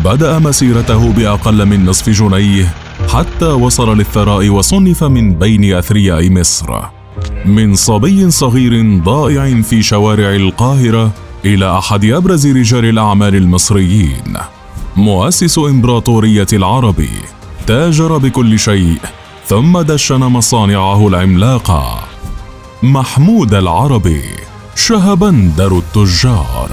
بدأ مسيرته بأقل من نصف جنيه حتى وصل للثراء وصنف من بين أثرياء مصر. من صبي صغير ضائع في شوارع القاهرة إلى أحد أبرز رجال الأعمال المصريين، مؤسس إمبراطورية العربي، تاجر بكل شيء ثم دشن مصانعه العملاقة. محمود العربي، شهبندر التجار.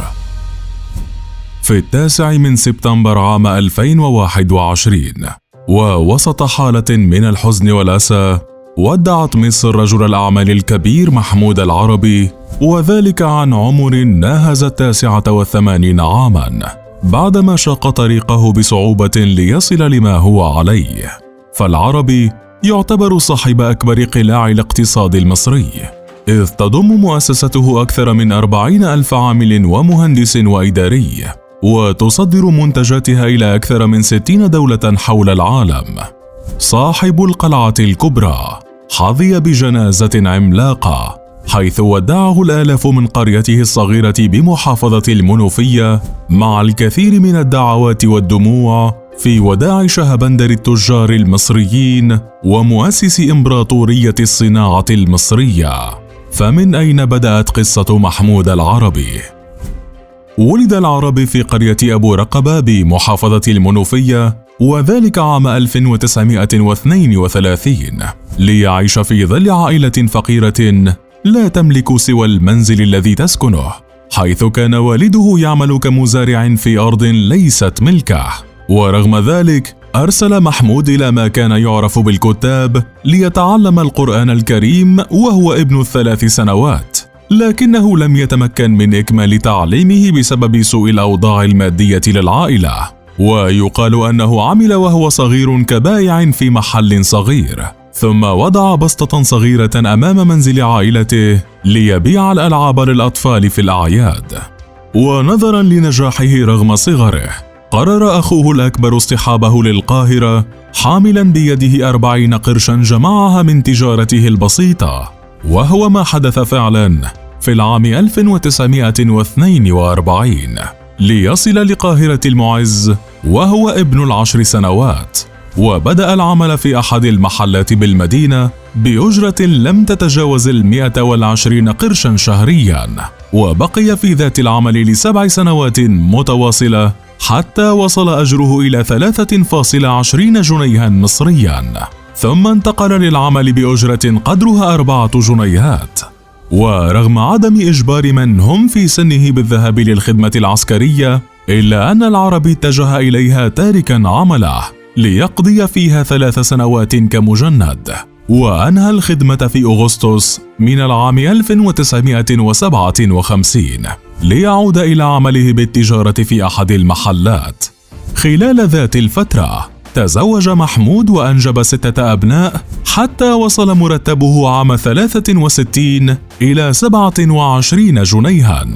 في 9 سبتمبر عام 2021 ووسط حالة من الحزن والأسى، ودعت مصر رجل الأعمال الكبير محمود العربي، وذلك عن عمر ناهز 89 عاما، بعدما شاق طريقه بصعوبة ليصل لما هو عليه. فالعربي يعتبر صاحب أكبر قلاع الاقتصاد المصري، إذ تضم مؤسسته أكثر من 40,000 عامل ومهندس وإداري، وتصدر منتجاتها إلى أكثر من 60 دولة حول العالم. صاحب القلعة الكبرى حظي بجنازة عملاقة، حيث ودعه الآلاف من قريته الصغيرة بمحافظة المنوفية، مع الكثير من الدعوات والدموع في وداع شهبندر التجار المصريين ومؤسس إمبراطورية الصناعة المصرية. فمن أين بدأت قصة محمود العربي؟ ولد العربي في قرية أبو رقبة بمحافظة المنوفية، وذلك عام 1932، ليعيش في ظل عائلة فقيرة لا تملك سوى المنزل الذي تسكنه، حيث كان والده يعمل كمزارع في أرض ليست ملكه. ورغم ذلك أرسل محمود إلى ما كان يعرف بالكتاب ليتعلم القرآن الكريم وهو ابن 3 سنوات، لكنه لم يتمكن من إكمال تعليمه بسبب سوء الأوضاع المادية للعائلة. ويقال أنه عمل وهو صغير كبائع في محل صغير، ثم وضع بسطة صغيرة أمام منزل عائلته ليبيع الألعاب للأطفال في الأعياد. ونظرا لنجاحه رغم صغره، قرر أخوه الأكبر اصطحابه للقاهرة حاملا بيده 40 قرشا جمعها من تجارته البسيطة، وهو ما حدث فعلا في العام 1942، ليصل لقاهرة المعز وهو ابن 10 سنوات، وبدأ العمل في أحد المحلات بالمدينة بأجرة لم تتجاوز 120 قرشا شهريا، وبقي في ذات العمل ل7 سنوات متواصلة حتى وصل أجره إلى 3.20 جنيها مصريا، ثم انتقل للعمل بأجرة قدرها 4 جنيهات. ورغم عدم إجبار من هم في سنه بالذهاب للخدمة العسكرية، إلا أن العربي اتجه إليها تاركا عمله ليقضي فيها 3 سنوات كمجند، وأنهى الخدمة في أغسطس من العام 1957 ليعود إلى عمله بالتجارة في أحد المحلات. خلال ذات الفترة تزوج محمود وأنجب 6 أبناء، حتى وصل مرتبه عام 63 إلى 27 جنيها،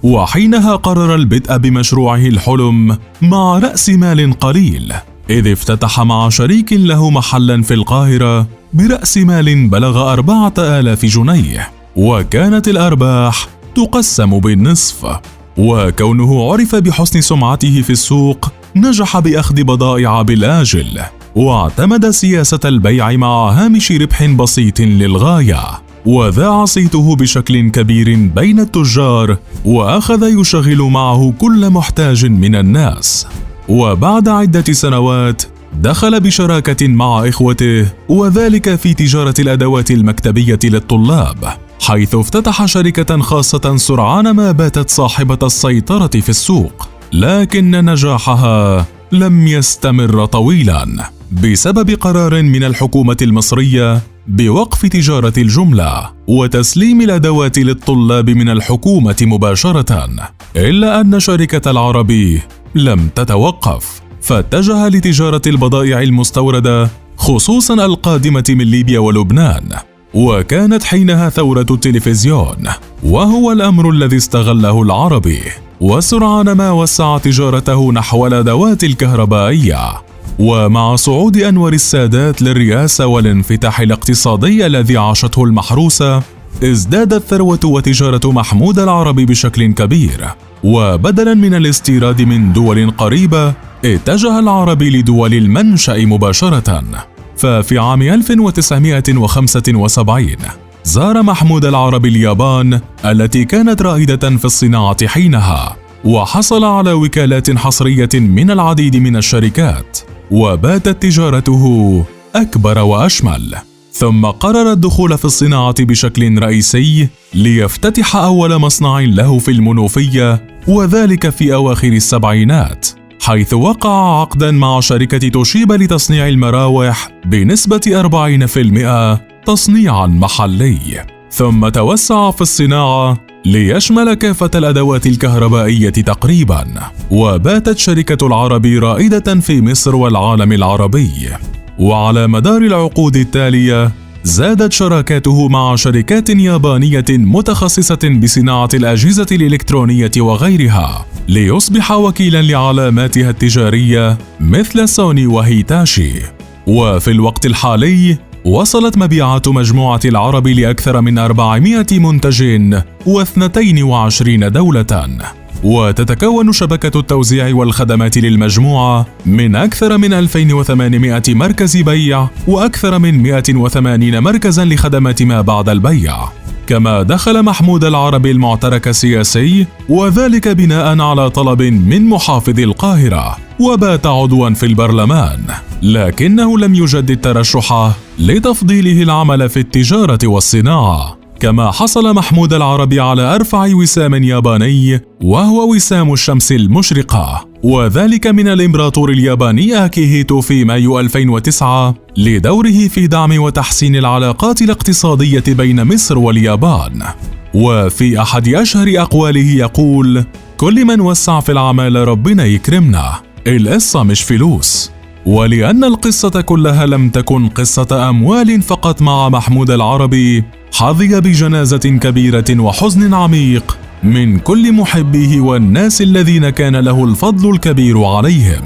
وحينها قرر البدء بمشروعه الحلم مع رأس مال قليل، إذ افتتح مع شريك له محلا في القاهرة برأس مال بلغ 4000 جنيه، وكانت الأرباح تقسم بالنصف. وكونه عرف بحسن سمعته في السوق، نجح بأخذ بضائع بالآجل، واعتمد سياسة البيع مع هامش ربح بسيط للغاية، وذاع صيته بشكل كبير بين التجار، وأخذ يشغل معه كل محتاج من الناس. وبعد عدة سنوات دخل بشراكة مع إخوته، وذلك في تجارة الأدوات المكتبية للطلاب، حيث افتتح شركة خاصة سرعان ما باتت صاحبة السيطرة في السوق. لكن نجاحها لم يستمر طويلا بسبب قرار من الحكومة المصرية بوقف تجارة الجملة وتسليم الأدوات للطلاب من الحكومة مباشرة. إلا أن شركة العربي لم تتوقف، فاتجه لتجارة البضائع المستوردة، خصوصا القادمة من ليبيا ولبنان. وكانت حينها ثورة التلفزيون، وهو الأمر الذي استغله العربي، وسرعان ما وسع تجارته نحو الأدوات الكهربائية. ومع صعود أنور السادات للرئاسة والانفتاح الاقتصادي الذي عاشته المحروسة، ازدادت ثروة وتجارة محمود العربي بشكل كبير، وبدلا من الاستيراد من دول قريبة، اتجه العربي لدول المنشأ مباشرة. ففي عام 1975 زار محمود العربي اليابان التي كانت رائدة في الصناعة حينها، وحصل على وكالات حصرية من العديد من الشركات، وباتت تجارته أكبر وأشمل. ثم قرر الدخول في الصناعة بشكل رئيسي ليفتتح أول مصنع له في المنوفية، وذلك في أواخر السبعينات، حيث وقع عقداً مع شركة توشيبا لتصنيع المراوح بنسبة 40% تصنيعاً محلي. ثم توسع في الصناعة ليشمل كافة الأدوات الكهربائية تقريباً، وباتت شركة العربي رائدة في مصر والعالم العربي. وعلى مدار العقود التالية زادت شراكاته مع شركات يابانية متخصصة بصناعة الأجهزة الإلكترونية وغيرها، ليصبح وكيلاً لعلاماتها التجارية مثل سوني وهيتاشي. وفي الوقت الحالي وصلت مبيعات مجموعة العربي لأكثر من 400 منتج و22 دولة، وتتكون شبكة التوزيع والخدمات للمجموعة من أكثر من 2800 مركز بيع وأكثر من 180 مركزاً لخدمات ما بعد البيع. كما دخل محمود العربي المعترك السياسي، وذلك بناء على طلب من محافظ القاهرة، وبات عضواً في البرلمان، لكنه لم يجدد ترشحه لتفضيله العمل في التجارة والصناعة. كما حصل محمود العربي على أرفع وسام ياباني، وهو وسام الشمس المشرقة، وذلك من الإمبراطور الياباني أكيهيتو في مايو 2009 لدوره في دعم وتحسين العلاقات الاقتصادية بين مصر واليابان. وفي أحد أشهر أقواله يقول: كل من وسع في الأعمال ربنا يكرمنا، القصة مش فلوس. ولأن القصة كلها لم تكن قصة أموال فقط مع محمود العربي، حظي بجنازة كبيرة وحزن عميق من كل محبيه والناس الذين كان له الفضل الكبير عليهم.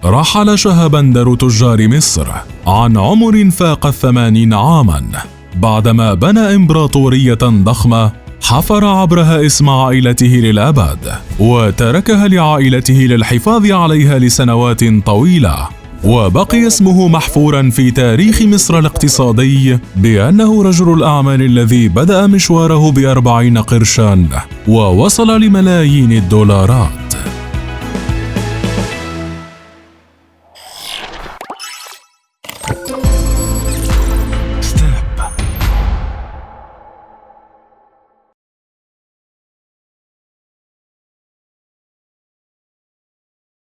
رحل شهبندر تجار مصر عن عمر فاق 80 عاماً، بعدما بنى إمبراطورية ضخمة حفر عبرها اسم عائلته للأبد، وتركها لعائلته للحفاظ عليها لسنوات طويلة، وبقي اسمه محفوراً في تاريخ مصر الاقتصادي بأنه رجل الأعمال الذي بدأ مشواره ب40 قرشاً ووصل لملايين الدولارات.